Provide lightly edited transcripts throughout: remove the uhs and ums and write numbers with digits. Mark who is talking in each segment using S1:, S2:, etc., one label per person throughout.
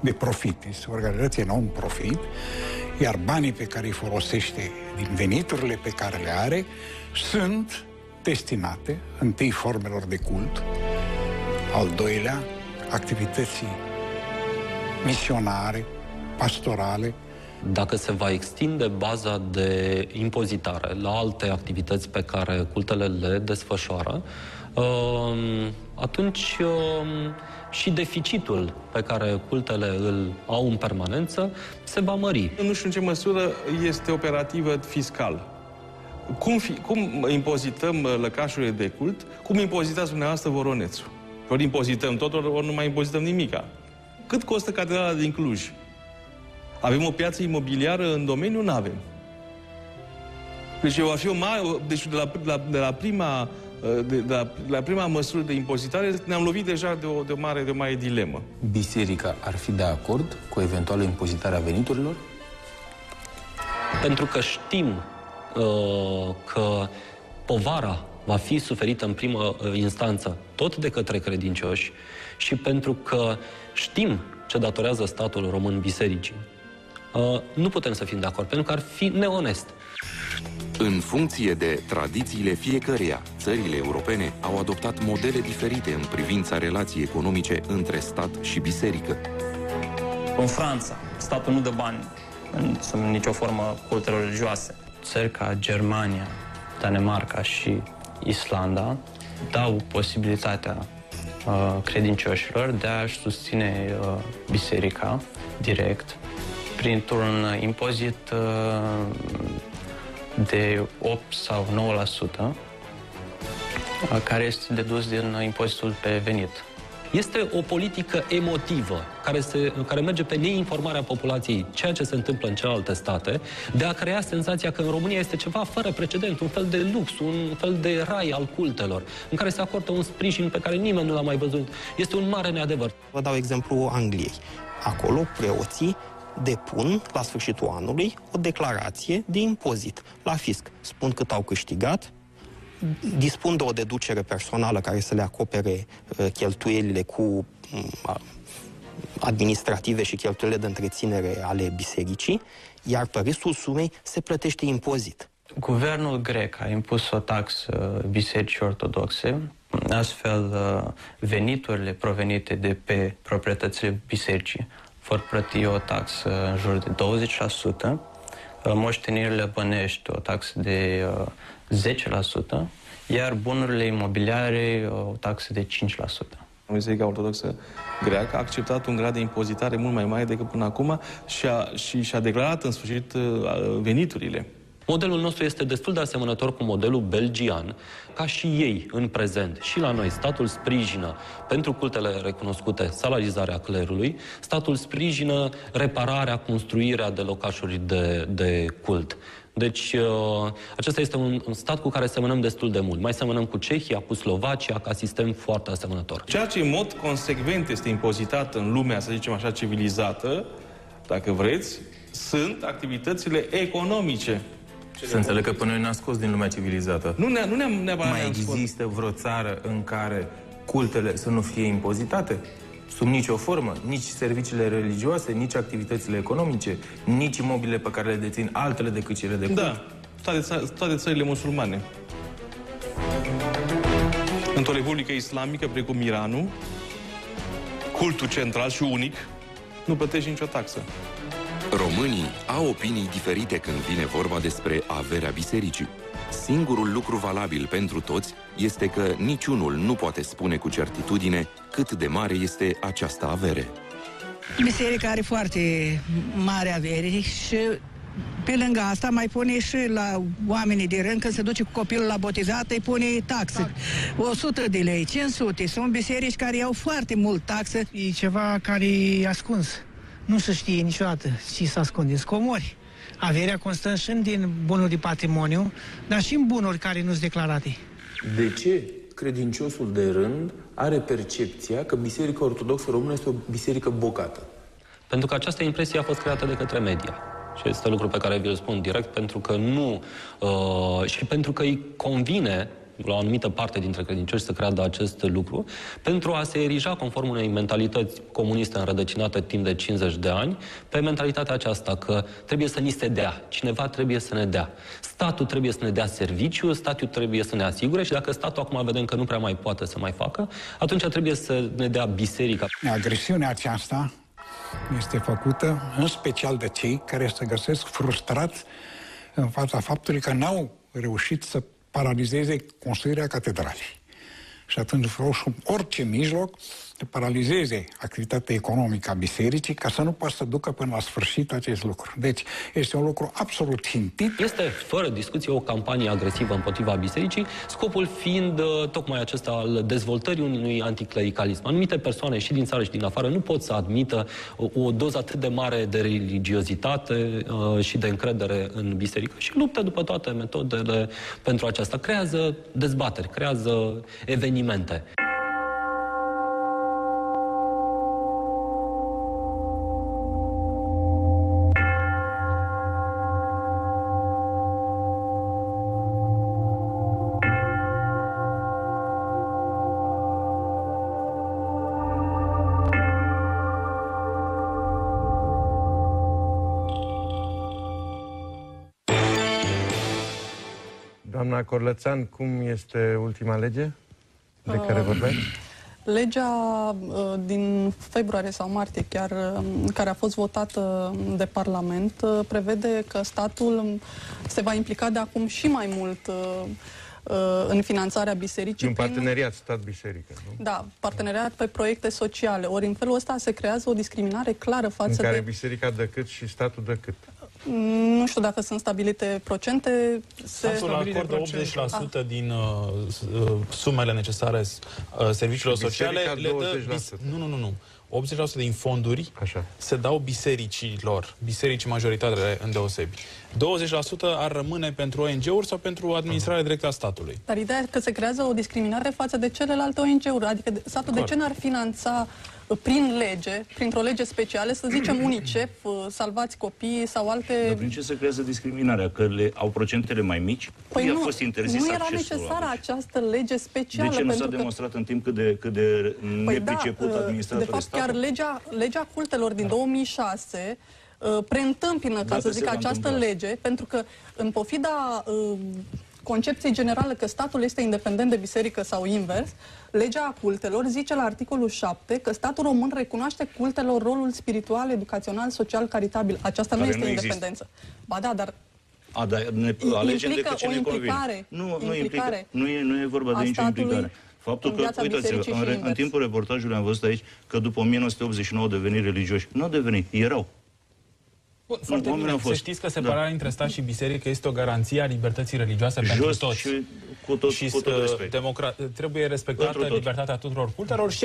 S1: de profit, este o organizație non-profit, iar banii pe care îi folosește din veniturile pe care le are sunt destinate, întâi, formelor de cult, al doilea, activității misionare, pastorale.
S2: Dacă se va extinde baza de impozitare la alte activități pe care cultele le desfășoară, atunci și deficitul pe care cultele îl au în permanență se va mări.
S3: Nu știu în ce măsură este operativă fiscal. Cum impozităm lăcașurile de cult? Cum impozitați dumneavoastră Voronețul? Ori impozităm tot, ori nu mai impozităm nimica. Cât costă catedrala din Cluj? Avem o piață imobiliară în domeniu? Nu avem. Deci va fi deci de la prima măsură de impozitare ne-am lovit deja de o mare dilemă.
S4: Biserica ar fi de acord cu eventuală impozitare a veniturilor?
S2: Pentru că știm că povara va fi suferită în primă instanță tot de către credincioși și pentru că știm ce datorează statul român bisericii, nu putem să fim de acord, pentru că ar fi neonest.
S5: În funcție de tradițiile fiecăreia, țările europene au adoptat modele diferite în privința relației economice între stat și biserică.
S6: În Franța, statul nu dă bani în nicio formă cultelor religioase. Țări ca Germania, Danemarca și Islanda dau posibilitatea credincioșilor de a-și susține biserica direct printr-un impozit de 8 sau 9%, care este dedus din impozitul pe venit.
S2: Este o politică emotivă care merge pe neinformarea populației, ceea ce se întâmplă în celelalte state, de a crea senzația că în România este ceva fără precedent, un fel de lux, un fel de rai al cultelor, în care se acordă un sprijin pe care nimeni nu l-a mai văzut. Este un mare neadevăr.
S7: Vă dau exemplu Angliei. Acolo preoții depun la sfârșitul anului o declarație de impozit la fisc. Spun cât au câștigat, dispun de o deducere personală care să le acopere cheltuielile cu administrative și cheltuielile de întreținere ale bisericii, iar pe restul sumei se plătește impozit.
S6: Guvernul grec a impus o taxă bisericii ortodoxe, astfel veniturile provenite de pe proprietățile bisericii vor plăti o taxă în jur de 20%, moștenirile bănești o taxă de 10%, iar bunurile imobiliare o taxă de 5%.
S3: Biserica Ortodoxă greacă a acceptat un grad de impozitare mult mai mare decât până acum și a declarat în sfârșit veniturile.
S2: Modelul nostru este destul de asemănător cu modelul belgian, ca și ei în prezent. Și la noi statul sprijină pentru cultele recunoscute salarizarea clerului, statul sprijină repararea, construirea de locașuri de cult. Deci acesta este un stat cu care semănăm destul de mult. Mai semănăm cu Cehia, cu Slovacia, ca sistem foarte asemănător.
S3: Ceea ce în mod consecvent este impozitat în lumea, să zicem așa, civilizată, dacă vreți, sunt activitățile economice.
S4: Să înțeleg că până noi ne-am scos din lumea civilizată.
S3: Nu ne-am neapărat.
S4: Mai există vreo țară în care cultele să nu fie impozitate? Sub nicio formă, nici serviciile religioase, nici activitățile economice, nici imobilele pe care le dețin altele decât cele de cult?
S3: Da, toate țările musulmane. Într-o republică islamică precum Iranul, cultul central și unic nu plătește nicio taxă.
S5: Românii au opinii diferite când vine vorba despre averea bisericii. Singurul lucru valabil pentru toți este că niciunul nu poate spune cu certitudine cât de mare este această avere.
S8: Biserica are foarte mare avere și pe lângă asta mai pune și la oamenii de rând, când se duce cu copilul la botezat, îi pune taxe. 100 de lei, 500. Sunt biserici care iau foarte mult taxe.
S9: E ceva care e ascuns. Nu se știe niciodată ce s-a ascunde. Scomori. Averea constă și din bunuri de patrimoniu, dar și în bunuri care nu sunt declarate.
S4: De ce credinciosul de rând are percepția că Biserica Ortodoxă Română este o biserică bogată?
S2: Pentru că această impresie a fost creată de către media. Și este lucru pe care vi-l spun direct, pentru că nu... și pentru că îi convine la o anumită parte dintre credincioși să creadă acest lucru, pentru a se erija conform unei mentalități comuniste înrădăcinate timp de 50 de ani, pe mentalitatea aceasta că trebuie să ni se dea, cineva trebuie să ne dea. Statul trebuie să ne dea serviciu, statul trebuie să ne asigure și dacă statul acum vedem că nu prea mai poate să mai facă, atunci trebuie să ne dea biserica.
S1: Agresiunea aceasta este făcută în special de cei care se găsesc frustrați în fața faptului că n-au reușit să paralizeze construirea catedralei. Și atunci vreau și orice mijloc să paralizeze activitatea economică a bisericii ca să nu poată să ducă până la sfârșit acest lucru. Deci este un lucru absolut țintit.
S2: Este fără discuție o campanie agresivă împotriva bisericii, scopul fiind tocmai acesta al dezvoltării unui anticlericalism. Anumite persoane și din țară și din afară nu pot să admită o doză atât de mare de religiozitate și de încredere în biserică și luptă după toate metodele pentru aceasta. Creează dezbateri, creează evenimente.
S10: Doamna Corlățan, cum este ultima lege de care vorbeai?
S11: Legea din februarie sau martie chiar, care a fost votată de Parlament, prevede că statul se va implica de acum și mai mult în finanțarea bisericii.
S10: Un parteneriat stat-biserică, nu?
S11: Da, parteneriat pe proiecte sociale. Ori în felul ăsta se creează o discriminare clară față
S10: în care
S11: de...
S10: biserica dă cât și statul dă cât?
S11: Nu știu dacă sunt stabilite procente.
S12: Statul acordă 80% din sumele necesare serviciilor sociale. Le dă, nu. 80% din fonduri se dau bisericilor, bisericii majoritare îndeosebi. 20% ar rămâne pentru ONG-uri sau pentru administrarea directă a statului.
S11: Dar ideea e că se creează o discriminare față de celelalte ONG-uri. Adică statul de ce n-ar finanța prin lege, printr-o lege specială, să zicem UNICEF, Salvați Copiii sau alte...
S13: Dar prin ce se creează discriminarea? Că au procentele mai mici?
S11: Păi
S13: a fost interzis
S11: nu era
S13: accesul
S11: necesară această lege specială.
S13: De ce nu s-a demonstrat în timp cât de nepriceput administrator
S11: de fapt, chiar legea cultelor din 2006 preîntâmpină, ca să zic, această lege, pentru că în pofida concepției generale că statul este independent de biserică sau invers, legea cultelor zice la articolul 7 că statul român recunoaște cultelor rolul spiritual, educațional, social, caritabil. Aceasta nu este independență. Ba da, dar
S13: alegem decât ce ne convine. Nu e vorba de nicio implicare. Faptul că, uitați-vă, în timpul reportajului am văzut aici că după 1989 au devenit religioși. Nu au devenit, erau.
S12: Foarte bine. Să știți că separarea între stat și biserică este o garanție a libertății religioase pentru toți.
S13: Și cu tot respect.
S12: Trebuie respectată libertatea tuturor cultelor și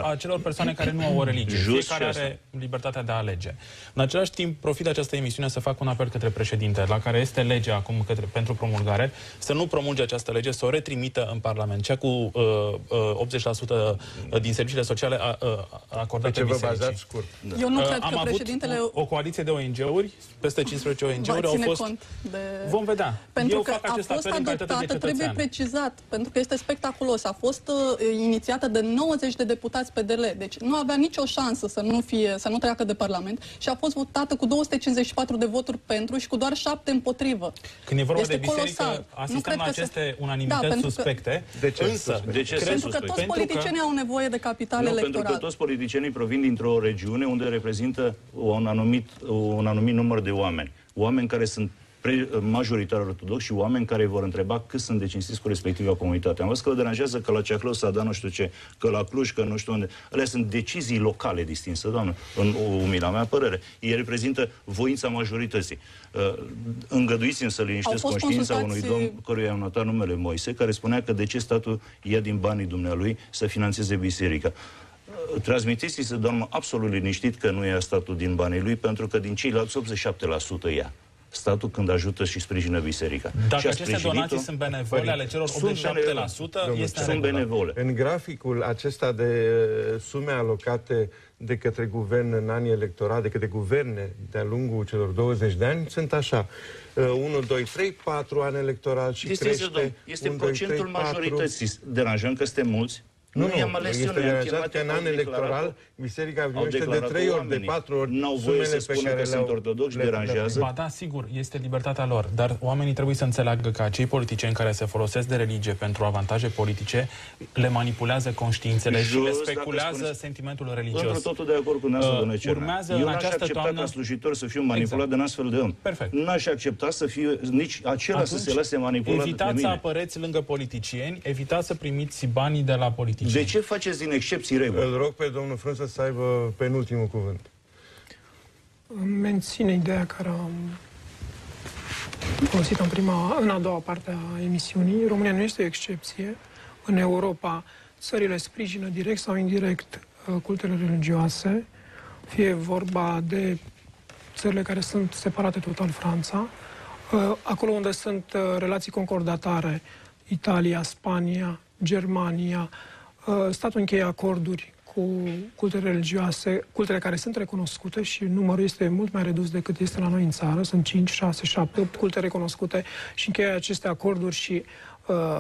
S12: a celor persoane care nu au o religie. Fiecare are libertatea de a alege. În același timp, profit de această emisiune să fac un apel către președinte, la care este legea acum pentru promulgare, să nu promulge această lege, să o retrimită în Parlament. Cea cu 80% din serviciile sociale acordate bisericii.
S11: Eu nu cred că președintele...
S12: O coaliție de ONG-uri, peste 15 ONG-uri au fost... Vom vedea.
S11: Pentru că a fost adoptată, trebuie precizat, pentru că este spectaculos. A fost inițiată de 90 de deputați PDL, deci nu avea nicio șansă să nu treacă de Parlament și a fost votată cu 254 de voturi pentru și cu doar 7 împotrivă.
S12: Când e vorba de biserică, asistăm la aceste unanimități suspecte.
S13: De ce? Însă,
S11: pentru că toți politicienii au nevoie de capital electoral.
S13: Pentru că toți politicienii provin dintr-o regiune unde reprezintă un anumit număr de oameni. Oameni care sunt majoritar ortodoxi și oameni care vor întreba cât sunt de cinstiți cu respectiva comunitate. Am văzut că o deranjează că la Ceahlău s-a dat nu știu ce, că la Cluj, că nu știu unde. Alea sunt decizii locale distinsă, doamnă, în umila mea părere. Ei reprezintă voința majorității. Îngăduiți-mi să liniștesc conștiința unui domn căruia am notat numele Moise, care spunea că de ce statul ia din banii dumnealui să finanțeze biserica. Transmiteți-i să doarmă absolut liniștit că nu ia statul din banii lui, pentru că din ceilalți 87% ia. statul când ajută și sprijină biserica.
S12: Dacă
S13: și
S12: aceste donații sunt benevole ale celor 87%,
S13: sunt benevole.
S10: În graficul acesta de sume alocate de către guvern în anii electorali, de către guverne de-a lungul celor 20 de ani, sunt așa. 1, 2, 3, 4 ani electoral și crește.
S13: Este procentul majorității. Deranjăm că suntem mulți?
S10: Nu, este deranjat că în an electoral biserica primește de 3 ori, de 4 ori sumele pe care
S13: sunt ortodoxi, deranjează.
S12: Ba da, sigur, este libertatea lor, dar oamenii trebuie să înțeleagă că acei politicieni care se folosesc de religie pentru avantaje politice le manipulează conștiințele și le speculează sentimentul religios.
S13: Într totul de acord cu dumneavoastră, domnule Cernea. Eu n-aș accepta ca slujitor să fiu manipulat de un astfel de om.
S12: Perfect.
S13: N-aș accepta să fiu nici acela să se lase manipulat de mine.
S12: Evitați să apăreți lângă politicieni, evitați să primiți banii de la politicieni.
S13: De ce faceți din excepții reguli?
S10: Îl rog pe domnul Frunză să aibă penultimul cuvânt.
S14: Menține ideea care am folosit în a doua parte a emisiunii. România nu este o excepție. În Europa, țările sprijină direct sau indirect cultele religioase, fie vorba de țările care sunt separate total, Franța, acolo unde sunt relații concordatare, Italia, Spania, Germania, statul încheie acorduri cu cultele religioase, cultele care sunt recunoscute și numărul este mult mai redus decât este la noi în țară. Sunt 5, 6, 7, 8 culte recunoscute și încheie aceste acorduri și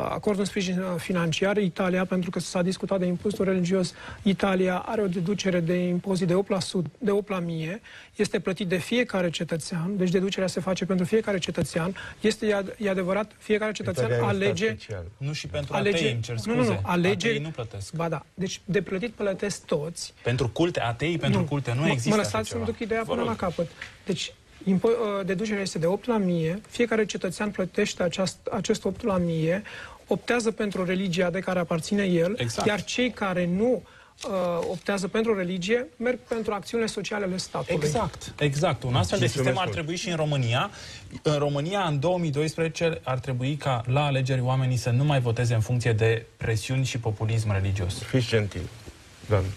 S14: acordul în sprijin financiar. Italia, pentru că s-a discutat de impozitul religios, Italia are o deducere de impozit de 8 la 1000, este plătit de fiecare cetățean, deci deducerea se face pentru fiecare cetățean. E adevărat, fiecare cetățean alege...
S12: Nu și pentru atei, îmi cer scuze. Atei nu plătesc.
S14: Ba da, deci de plătit plătesc toți.
S12: Pentru culte, atei pentru culte, nu există.
S14: Mă lăsați să-mi duc ideea până la capăt. Deci, deducerea este de 8 la 1000, fiecare cetățean plătește acest 8 la 1000, optează pentru religia de care aparține el, iar cei care nu optează pentru religie, merg pentru acțiunile sociale ale statului.
S12: Exact. Un astfel de sistem ar trebui și în România. În România, în 2012, ar trebui ca la alegeri oamenii să nu mai voteze în funcție de presiuni și populism religios.
S10: Fiți gentil, doamne.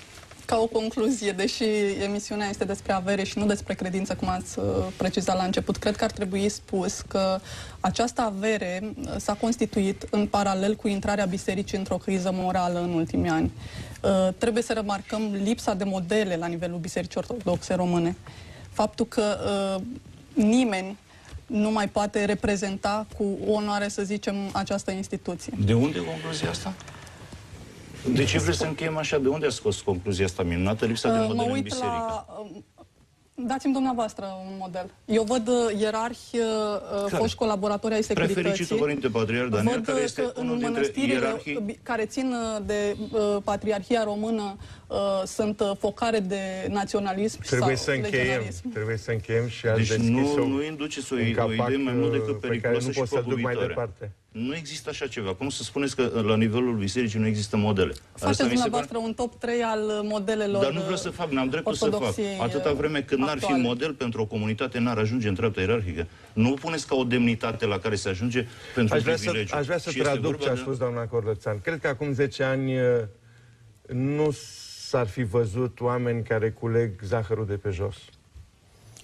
S11: Ca o concluzie, deși emisiunea este despre avere și nu despre credință, cum ați precizat la început, cred că ar trebui spus că această avere s-a constituit în paralel cu intrarea bisericii într-o criză morală în ultimii ani. Trebuie să remarcăm lipsa de modele la nivelul Bisericii Ortodoxe Române. Faptul că nimeni nu mai poate reprezenta cu onoare, să zicem, această instituție.
S13: De unde concluzia asta? De ce vreți să încheiem așa? De unde a scos concluzia asta minunată? Lipsa de model în biserică.
S11: Dați-mi dumneavoastră un model. Eu văd ierarhi, foști colaboratori ai securității.
S13: Prefericitul Părinte Patriarh Daniel, care este unul dintre ierarhii
S11: care țin de Patriarhia Română, sunt focare de naționalism
S10: trebuie
S11: sau legionarism.
S10: Trebuie să încheiem și ați
S13: deschis nu induceți o idee mai mult decât periculoasă și păgubitoare. Nu există așa ceva. Cum să spuneți că la nivelul bisericii nu există modele?
S11: Faceți dumneavoastră un top 3 al modelelor.
S13: Dar nu vreau să fac, n-am dreptul să fac. Atâta vreme când n-ar fi model pentru o comunitate, n-ar ajunge în treapta ierarhică. Nu o puneți ca o demnitate la care se ajunge pentru privilegiu.
S10: Aș vrea să traduc ce a spus doamna Corlățan. Cred că acum 10 ani nu s-ar fi văzut oameni care culeg zahărul de pe jos.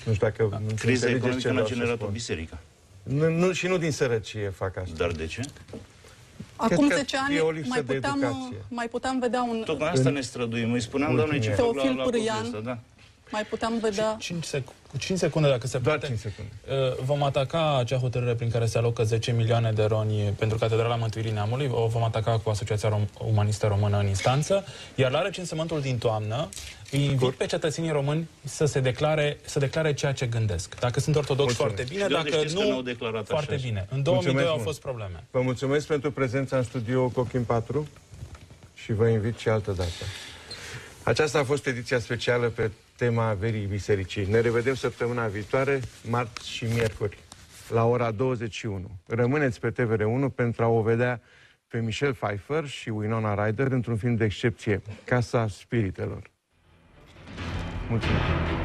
S10: Nu știu dacă...
S13: Criza economică n-a generat-o biserica.
S10: Și nu din sărăcie fac asta.
S13: Dar de ce?
S11: Acum 10 ani mai puteam vedea un...
S13: Tocmai asta ne străduim. Îi spuneam, doamne, ce fac la Pârâian,
S11: da. Mai puteam vedea...
S12: 5 secunde, dacă se poate.
S10: 5 secunde.
S12: Vom ataca acea hotărâre prin care se alocă 10 milioane de roni pentru Catedrala Mântuirii Neamului. O vom ataca cu Asociația Umanistă Română în instanță. Iar la recensământul din toamnă, îi invit pe cetățenii români să declare ceea ce gândesc. Dacă sunt ortodoxi, foarte bine, dacă nu, foarte bine. În 2002 au fost probleme.
S10: Vă mulțumesc pentru prezența în studio Cochin 4 și vă invit și altă dată. Aceasta a fost ediția specială pe tema averii bisericii. Ne revedem săptămâna viitoare, marți și miercuri, la ora 21. Rămâneți pe TVR1 pentru a o vedea pe Michelle Pfeiffer și Winona Ryder într-un film de excepție, Casa Spiritelor. Mulțumesc!